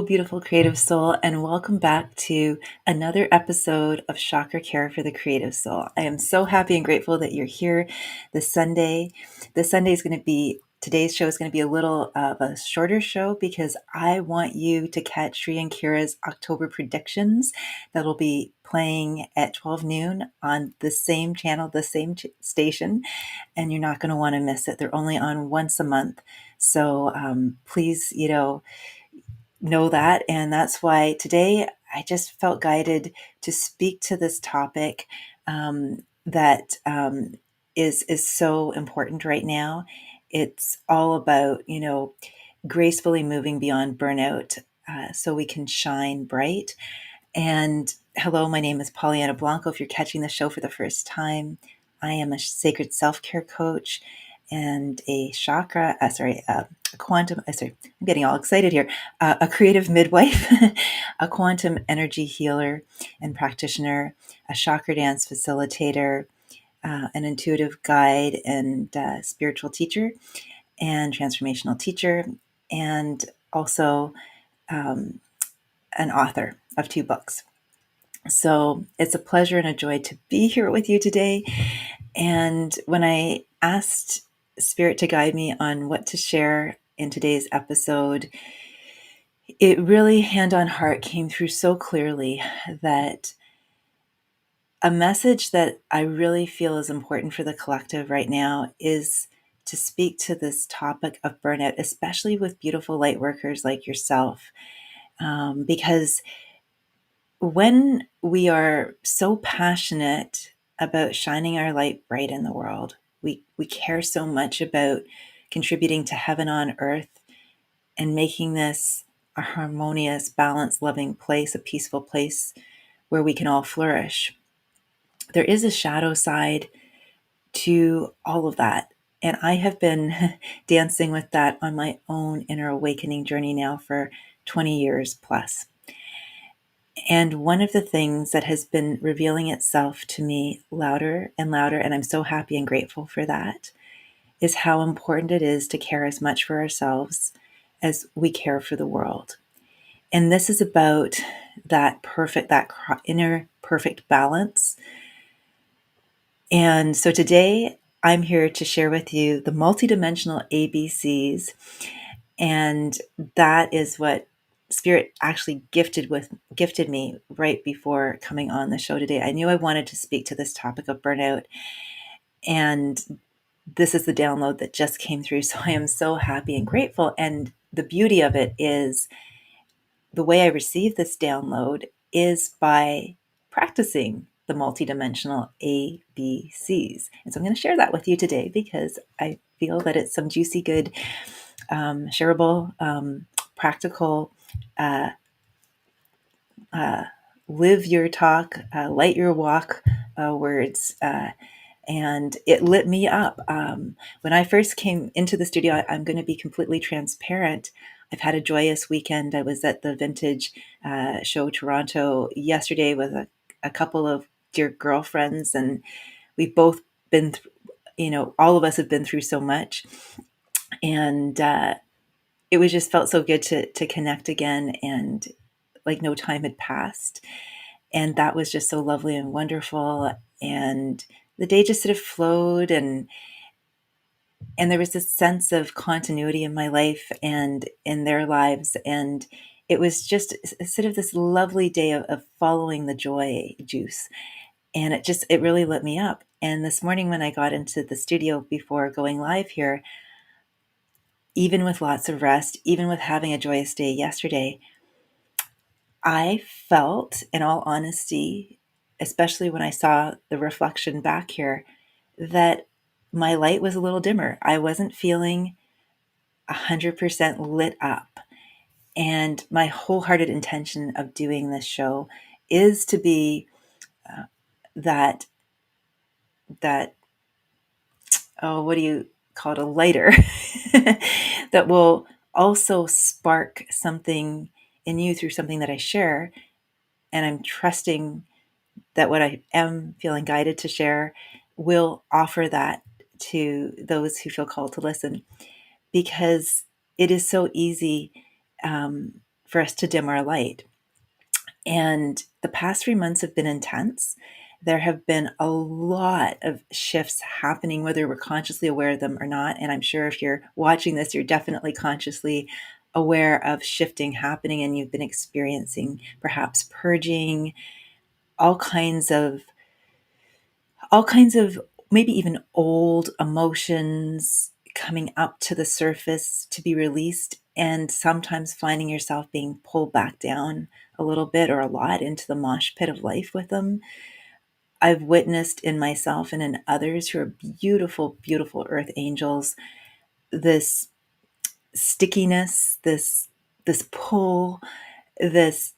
beautiful creative soul, and welcome back to another episode of Chakra-Care for the creative soul. I am so happy and grateful that you're here this Sunday. Today's show is going to be a little of a shorter show because I want you to catch Sri and Kira's October predictions that'll be playing at 12 noon on the same channel, the same station, and you're not going to want to miss it. They're only on once a month. So please, know that. And that's why today I just felt guided to speak to this topic that is so important right now. It's all about, gracefully moving beyond burnout so we can shine bright. And hello, my name is Pollyanna Blanco. If you're catching the show for the first time, I am a sacred self-care coach and a quantum, I'm getting all excited here, a creative midwife, a quantum energy healer and practitioner, a chakra dance facilitator, an intuitive guide and spiritual teacher and transformational teacher, and also an author of 2 books. So it's a pleasure and a joy to be here with you today. And when I asked Spirit to guide me on what to share in today's episode, it really, hand on heart, came through so clearly that a message that I really feel is important for the collective right now is to speak to this topic of burnout, especially with beautiful light workers like yourself. Because when we are so passionate about shining our light bright in the world, we care so much about contributing to heaven on earth and making this a harmonious, balanced, loving place, a peaceful place where we can all flourish. There is a shadow side to all of that. And I have been dancing with that on my own inner awakening journey now for 20 years plus. And one of the things that has been revealing itself to me louder and louder, and I'm so happy and grateful for that, is how important it is to care as much for ourselves as we care for the world. And this is about that inner perfect balance. And so today I'm here to share with you the multidimensional ABCs. And that is what Spirit actually gifted me right before coming on the show today. I knew I wanted to speak to this topic of burnout, and this is the download that just came through. So I am so happy and grateful. And the beauty of it is the way I receive this download is by practicing the multidimensional ABCs. And so I'm going to share that with you today because I feel that it's some juicy, good, shareable, practical, live your talk, light your walk words. And it lit me up. When I first came into the studio, I'm going to be completely transparent. I've had a joyous weekend. I was at the Vintage Show Toronto yesterday with a couple of dear girlfriends, and we've both been, all of us have been through so much. And it was just felt so good to connect again, and like no time had passed. And that was just so lovely and wonderful. And the day just sort of flowed, and there was this sense of continuity in my life and in their lives. And it was just sort of this lovely day of following the joy juice. And it really lit me up. And this morning when I got into the studio before going live here, even with lots of rest, even with having a joyous day yesterday, I felt, in all honesty, especially when I saw the reflection back here, that my light was a little dimmer. I wasn't feeling 100% lit up. And my wholehearted intention of doing this show is to be that what do you call it, a lighter that will also spark something in you through something that I share. And I'm trusting that what I am feeling guided to share will offer that to those who feel called to listen, because it is so easy for us to dim our light. And the past 3 months have been intense. There have been a lot of shifts happening, whether we're consciously aware of them or not. And I'm sure if you're watching this, you're definitely consciously aware of shifting happening, and you've been experiencing perhaps purging, all kinds of maybe even old emotions coming up to the surface to be released, and sometimes finding yourself being pulled back down a little bit or a lot into the mosh pit of life with them. I've witnessed in myself and in others who are beautiful, beautiful earth angels, this stickiness, this pull, this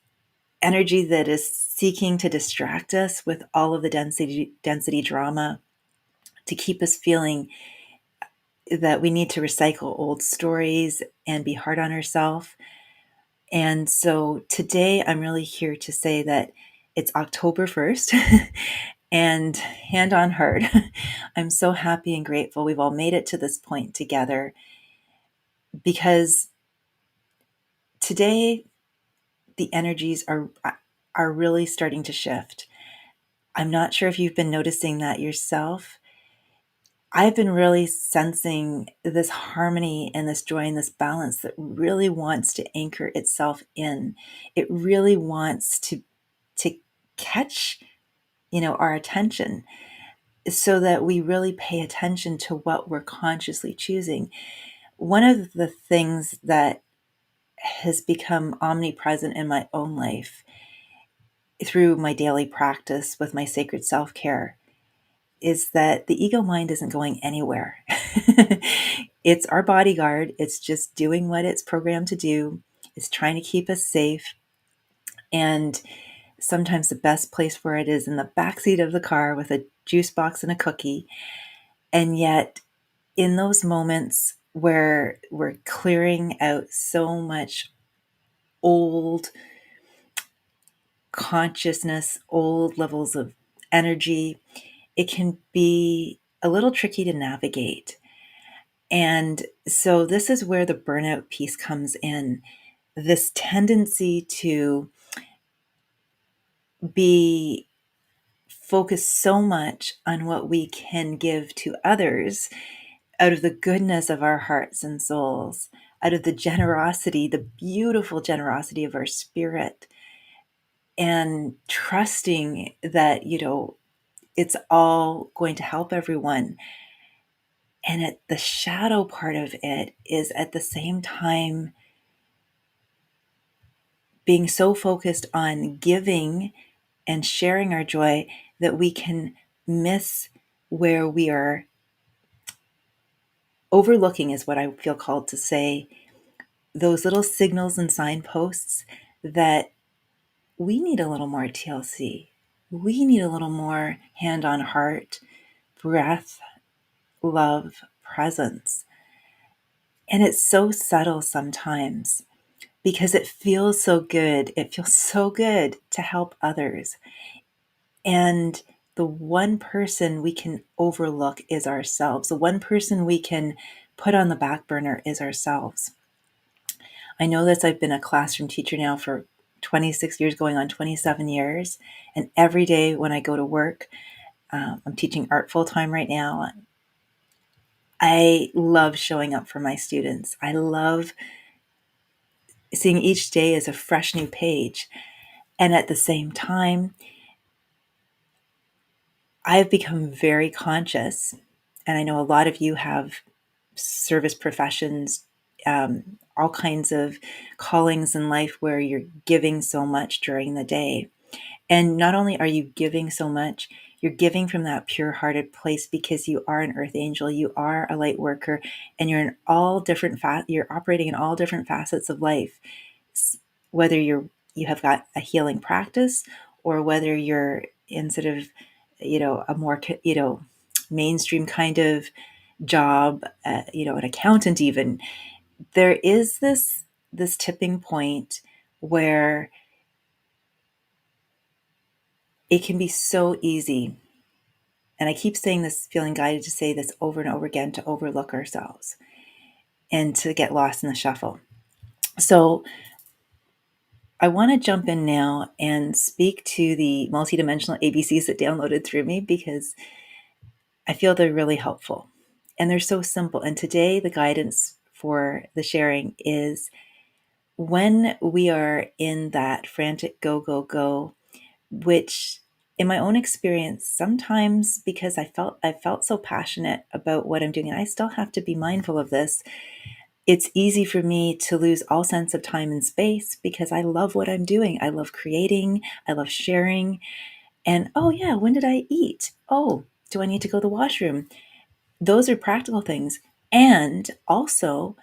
energy that is seeking to distract us with all of the density drama, to keep us feeling that we need to recycle old stories and be hard on ourselves. And so today I'm really here to say that it's October 1st and hand on heart. I'm so happy and grateful we've all made it to this point together, because today the energies are really starting to shift. I'm not sure if you've been noticing that yourself. I've been really sensing this harmony and this joy and this balance that really wants to anchor itself in. It really wants to catch, our attention, so that we really pay attention to what we're consciously choosing. One of the things that has become omnipresent in my own life through my daily practice with my sacred self-care is that the ego mind isn't going anywhere. It's our bodyguard. It's just doing what it's programmed to do. It's trying to keep us safe. And sometimes the best place for it is in the backseat of the car with a juice box and a cookie. And yet, in those moments where we're clearing out so much old consciousness, old levels of energy, it can be a little tricky to navigate. And so this is where the burnout piece comes in. This tendency to be focused so much on what we can give to others out of the goodness of our hearts and souls, out of the generosity, the beautiful generosity of our spirit, and trusting that, it's all going to help everyone. And the shadow part of it is at the same time being so focused on giving and sharing our joy that we can miss where we are overlooking, is what I feel called to say, those little signals and signposts that we need a little more TLC. We need a little more hand on heart, breath, love, presence. And it's so subtle sometimes because it feels so good. It feels so good to help others. And the one person we can overlook is ourselves. The one person we can put on the back burner is ourselves. I know this. I've been a classroom teacher now for 26 years, going on 27 years. And every day when I go to work, I'm teaching art full time right now. I love showing up for my students. I love seeing each day as a fresh new page. And at the same time, I've become very conscious, and I know a lot of you have service professions, all kinds of callings in life where you're giving so much during the day. And not only are you giving so much, you're giving from that pure-hearted place because you are an earth angel, you are a light worker, and you're in all different you're operating in all different facets of life. Whether you have got a healing practice, or whether you're in sort of, a more, mainstream kind of job, an accountant even, there is this tipping point where it can be so easy. And I keep saying this, feeling guided to say this over and over again, to overlook ourselves and to get lost in the shuffle. So I want to jump in now and speak to the multidimensional ABCs that downloaded through me because I feel they're really helpful and they're so simple. And today, the guidance for the sharing is when we are in that frantic go, go, go, which in my own experience, sometimes because I felt so passionate about what I'm doing, and I still have to be mindful of this, it's easy for me to lose all sense of time and space because I love what I'm doing. I love creating, I love sharing. And oh, yeah, when did I eat? Oh, do I need to go to the washroom? Those are practical things. And also,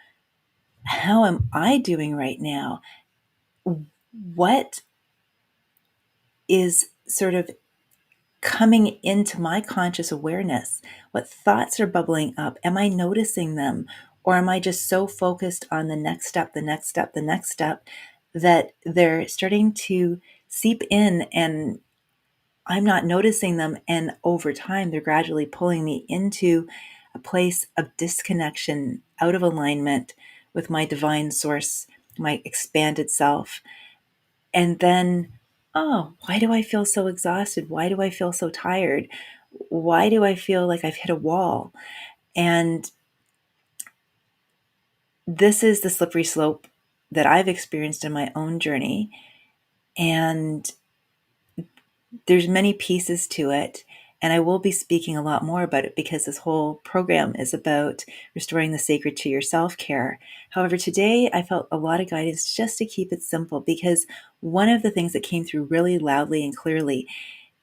how am I doing right now? What is sort of coming into my conscious awareness? What thoughts are bubbling up? Am I noticing them? Or am I just so focused on the next step, the next step, the next step that they're starting to seep in and I'm not noticing them? And over time, they're gradually pulling me into a place of disconnection, out of alignment with my divine source, my expanded self. And then, oh, why do I feel so exhausted? Why do I feel so tired? Why do I feel like I've hit a wall? And this is the slippery slope that I've experienced in my own journey. And there's many pieces to it. And I will be speaking a lot more about it because this whole program is about restoring the sacred to your self-care. However, today I felt a lot of guidance just to keep it simple because one of the things that came through really loudly and clearly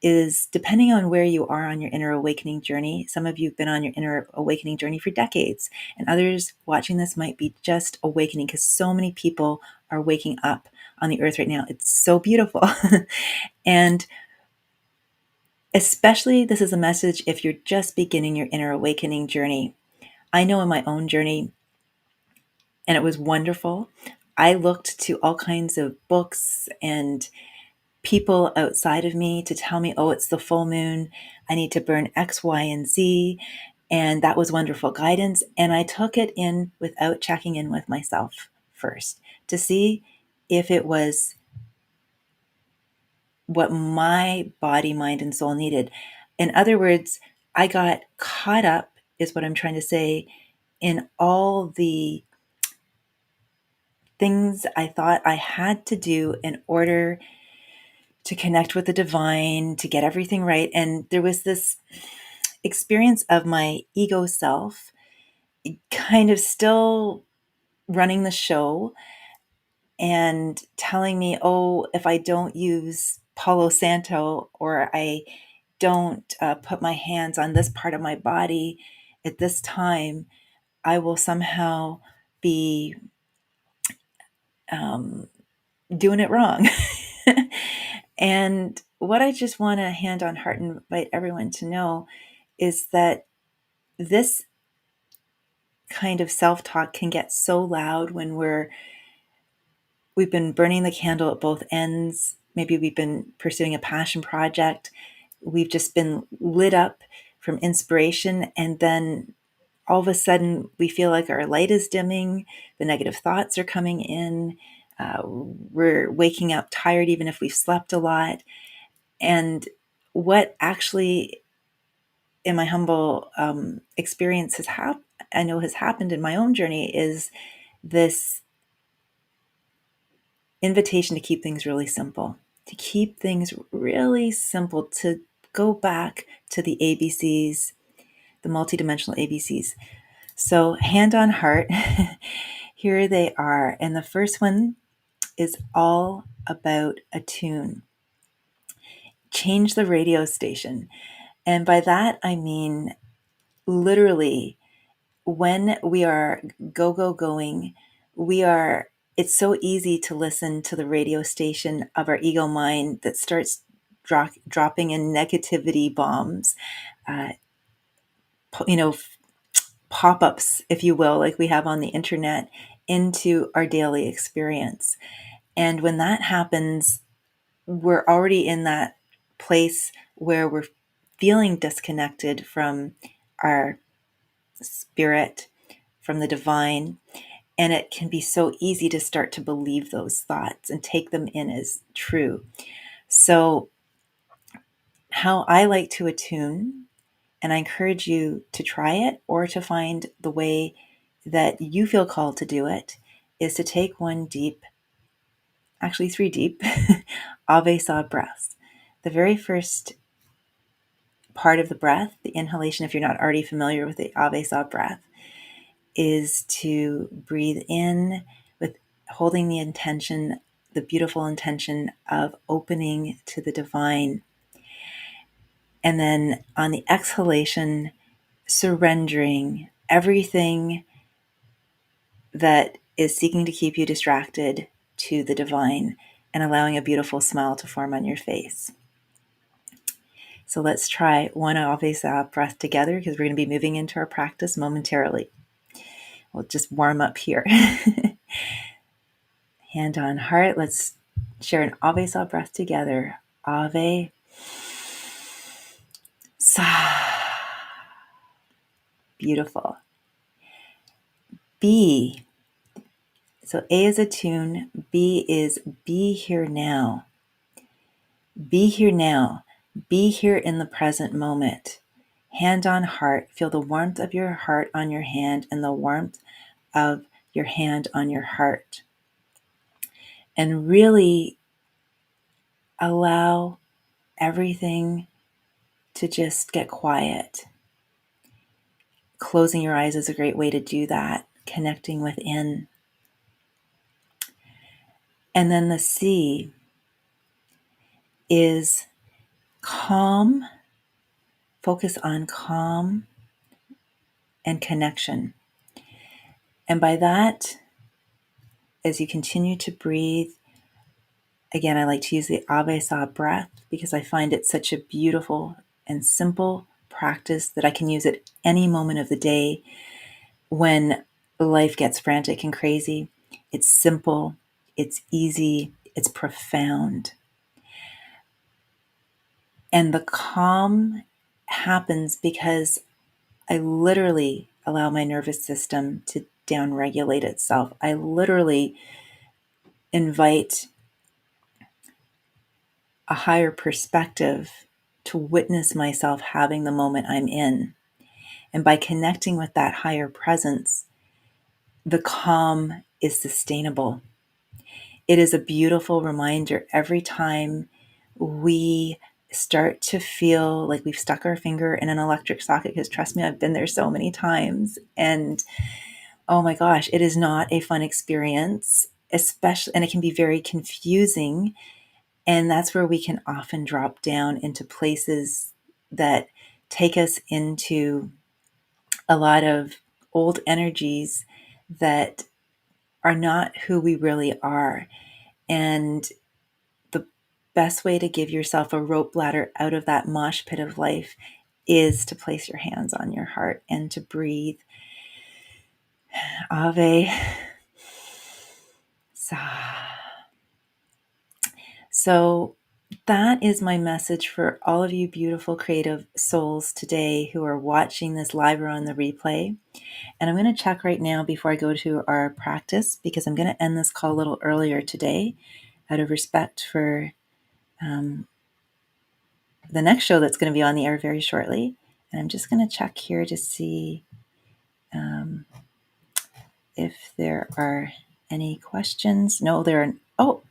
is depending on where you are on your inner awakening journey. Some of you have been on your inner awakening journey for decades, and others watching this might be just awakening because so many people are waking up on the earth right now. It's so beautiful. And especially, this is a message if you're just beginning your inner awakening journey. I know in my own journey, and it was wonderful, I looked to all kinds of books and people outside of me to tell me, oh, it's the full moon. I need to burn X, Y, and Z. And that was wonderful guidance. And I took it in without checking in with myself first to see if it was what my body, mind, and soul needed. In other words, I got caught up, is what I'm trying to say, in all the things I thought I had to do in order to connect with the divine, to get everything right. And there was this experience of my ego self kind of still running the show and telling me, oh, if I don't use Palo Santo or I don't put my hands on this part of my body at this time, I will somehow be um, doing it wrong. And what I just want to hand on heart and invite everyone to know is that this kind of self-talk can get so loud when we've been burning the candle at both ends. Maybe we've been pursuing a passion project. We've just been lit up from inspiration, and then all of a sudden we feel like our light is dimming, the negative thoughts are coming in, we're waking up tired even if we've slept a lot. And what actually, in my humble experience, I know has happened in my own journey is this invitation to keep things really simple, to go back to the ABCs, the multidimensional ABCs. So, hand on heart, here they are. And the first one is all about a tune. Change the radio station. And by that, I mean literally when we are going, it's so easy to listen to the radio station of our ego mind that starts dropping in negativity bombs, uh, you know, pop-ups, if you will, like we have on the internet into our daily experience. And when that happens, we're already in that place where we're feeling disconnected from our spirit, from the divine. And it can be so easy to start to believe those thoughts and take them in as true. So how I like to attune, and I encourage you to try it or to find the way that you feel called to do it, is to take one deep, actually 3 deep, Ave Saw breaths. The very first part of the breath, the inhalation, if you're not already familiar with the Ave Saw breath, is to breathe in with holding the intention, the beautiful intention of opening to the divine. And then on the exhalation, surrendering everything that is seeking to keep you distracted to the divine and allowing a beautiful smile to form on your face. So let's try one Ave Saw breath together, because we're going to be moving into our practice momentarily. We'll just warm up here. Hand on heart. Let's share an Ave Saw breath together. Ave Saw. Beautiful. B. So A is attune. B is be here now. Be here now. Be here in the present moment. Hand on heart. Feel the warmth of your heart on your hand and the warmth of your hand on your heart. And really allow everything to just get quiet. Closing your eyes is a great way to do that, connecting within. And then the C is calm. Focus on calm and connection. And by that, as you continue to breathe, again, I like to use the Ave Saw breath because I find it such a beautiful and simple practice that I can use at any moment of the day when life gets frantic and crazy. It's simple, it's easy, it's profound. And the calm happens because I literally allow my nervous system to downregulate itself. I literally invite a higher perspective to witness myself having the moment I'm in. And by connecting with that higher presence, the calm is sustainable. It is a beautiful reminder every time we start to feel like we've stuck our finger in an electric socket, because trust me, I've been there so many times. And oh my gosh, it is not a fun experience, especially, and it can be very confusing. And that's where we can often drop down into places that take us into a lot of old energies that are not who we really are. And the best way to give yourself a rope ladder out of that mosh pit of life is to place your hands on your heart and to breathe. Ave Saw. So that is my message for all of you beautiful creative souls today who are watching this live or on the replay. And I'm going to check right now before I go to our practice, because I'm going to end this call a little earlier today out of respect for the next show that's going to be on the air very shortly. And I'm just going to check here to see if there are any questions. No, there are.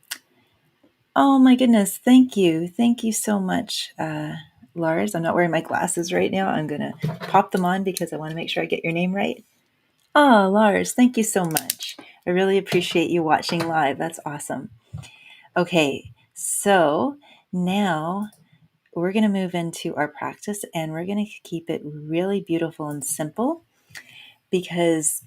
Oh my goodness. Thank you. Thank you so much, Lars. I'm not wearing my glasses right now. I'm going to pop them on because I want to make sure I get your name right. Oh, Lars, thank you so much. I really appreciate you watching live. That's awesome. Okay, so now we're going to move into our practice, and we're going to keep it really beautiful and simple because,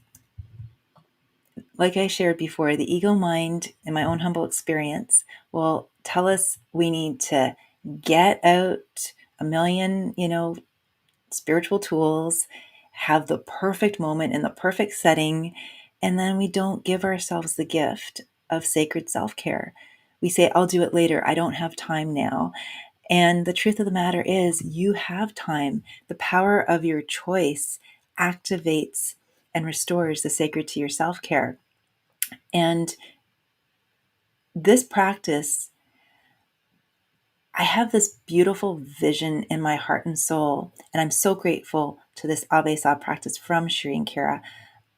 like I shared before, the ego mind, in my own humble experience, will tell us we need to get out a million, spiritual tools, have the perfect moment in the perfect setting, and then we don't give ourselves the gift of sacred self-care. We say, I'll do it later. I don't have time now. And the truth of the matter is, you have time. The power of your choice activates and restores the sacred to your self-care. And this practice, I have this beautiful vision in my heart and soul, and I'm so grateful to this Ave Sa practice from Shri and Kara.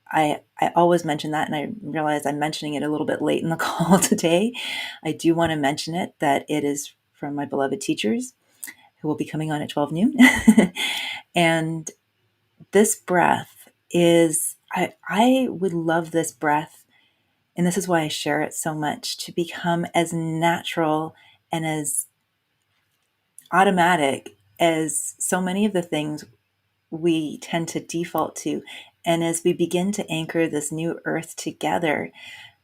I always mention that, and I realize I'm mentioning it a little bit late in the call today. I do want to mention it, that it is from my beloved teachers who will be coming on at 12 noon. And this breath is, I would love this breath, and this is why I share it so much, to become as natural and as automatic as so many of the things we tend to default to. And as we begin to anchor this new earth together,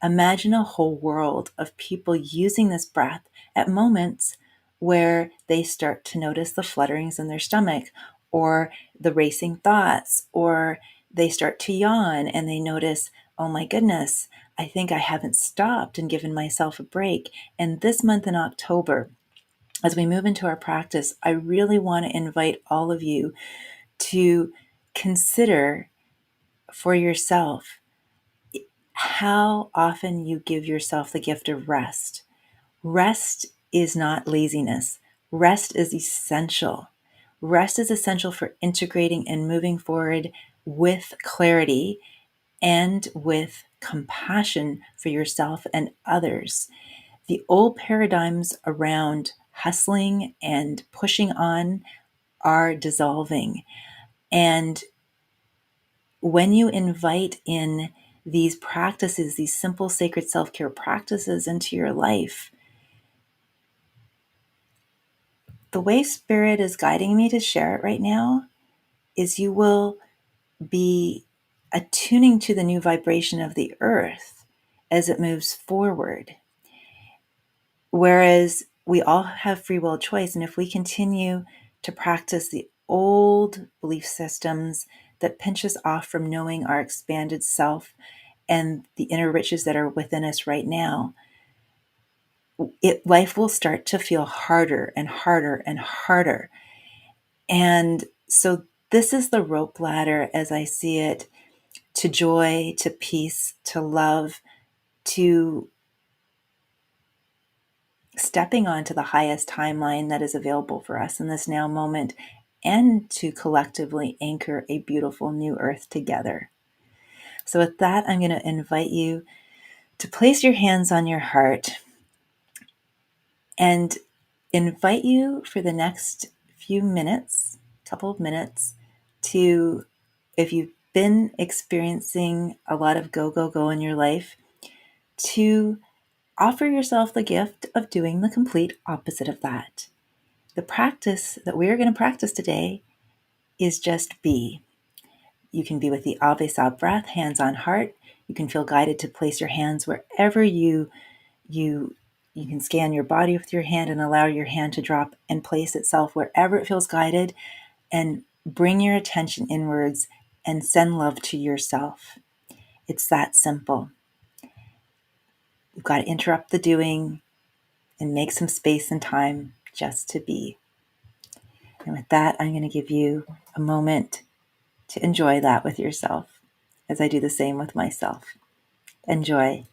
imagine a whole world of people using this breath at moments where they start to notice the flutterings in their stomach, or the racing thoughts, or they start to yawn and they notice, oh my goodness, I think I haven't stopped and given myself a break. And this month in October, as we move into our practice, I really want to invite all of you to consider for yourself how often you give yourself the gift of rest. Rest is not laziness. Rest is essential. Rest is essential for integrating and moving forward with clarity and with compassion for yourself and others. The old paradigms around hustling and pushing on are dissolving. And when you invite in these practices, these simple sacred self-care practices into your life, the way Spirit is guiding me to share it right now is you will be attuning to the new vibration of the earth as it moves forward. Whereas we all have free will choice, and if we continue to practice the old belief systems that pinch us off from knowing our expanded self and the inner riches that are within us right now, life will start to feel harder and harder and harder. And so this is the rope ladder, as I see it, to joy, to peace, to love, to stepping onto the highest timeline that is available for us in this now moment, and to collectively anchor a beautiful new earth together. So with that, I'm going to invite you to place your hands on your heart and invite you for the next few minutes, couple of minutes, to, if you've been experiencing a lot of go, go, go in your life, to offer yourself the gift of doing the complete opposite of that. The practice that we're going to practice today is just be. You can be with the Ave Sa breath, hands on heart. You can feel guided to place your hands wherever you can scan your body with your hand and allow your hand to drop and place itself wherever it feels guided, and bring your attention inwards and send love to yourself. It's that simple. You've got to interrupt the doing and make some space and time just to be. And with that, I'm going to give you a moment to enjoy that with yourself, as I do the same with myself. Enjoy.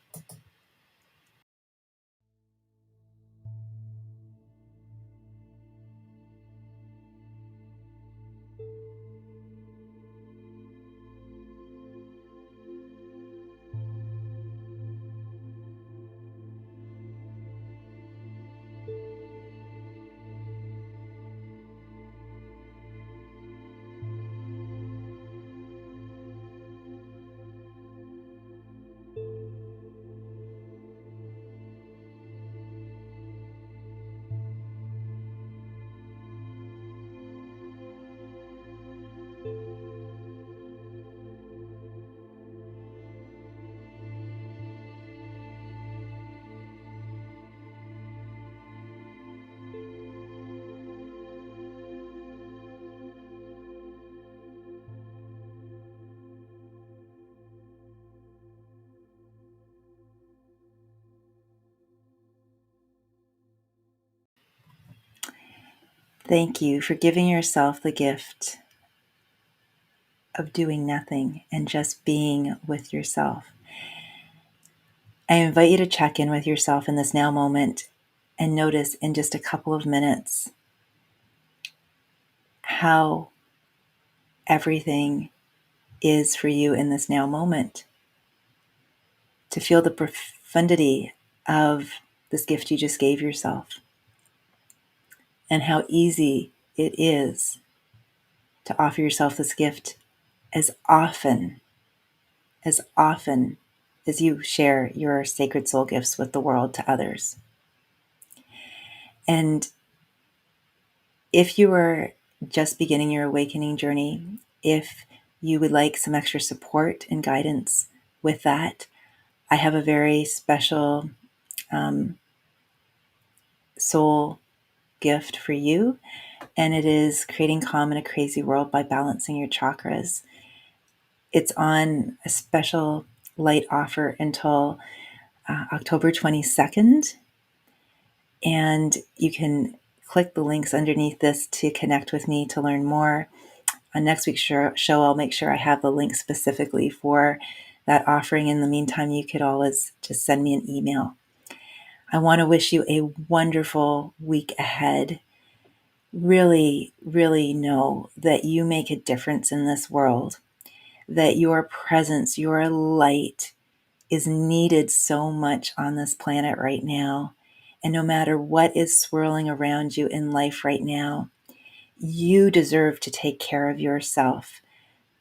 Thank you for giving yourself the gift of doing nothing and just being with yourself. I invite you to check in with yourself in this now moment and notice in just a couple of minutes how everything is for you in this now moment. To feel the profundity of this gift you just gave yourself and how easy it is to offer yourself this gift as often as often as you share your sacred soul gifts with the world to others. And if you are just beginning your awakening journey, if you would like some extra support and guidance with that, I have a very special soul gift for you, and it is Creating Calm in a Crazy World by Balancing Your Chakras. It's on a special light offer until October 22nd, and you can click the links underneath this to connect with me to learn more. On next week's show, I'll make sure I have the link specifically for that offering. In the meantime, you could always just send me an email. I want to wish you a wonderful week ahead. Really, really know that you make a difference in this world, that your presence, your light is needed so much on this planet right now. And no matter what is swirling around you in life right now, you deserve to take care of yourself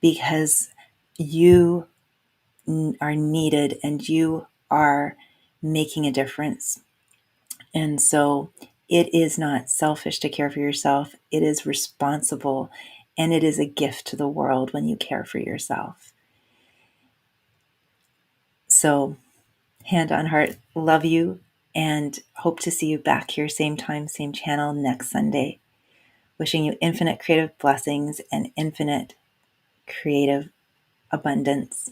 because you are needed and you are making a difference. And so it is not selfish to care for yourself. It is responsible, and it is a gift to the world when you care for yourself. So, hand on heart, love you, and hope to see you back here, same time, same channel next Sunday. Wishing you infinite creative blessings and infinite creative abundance.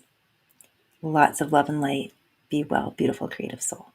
Lots of love and light. Be well, beautiful creative soul.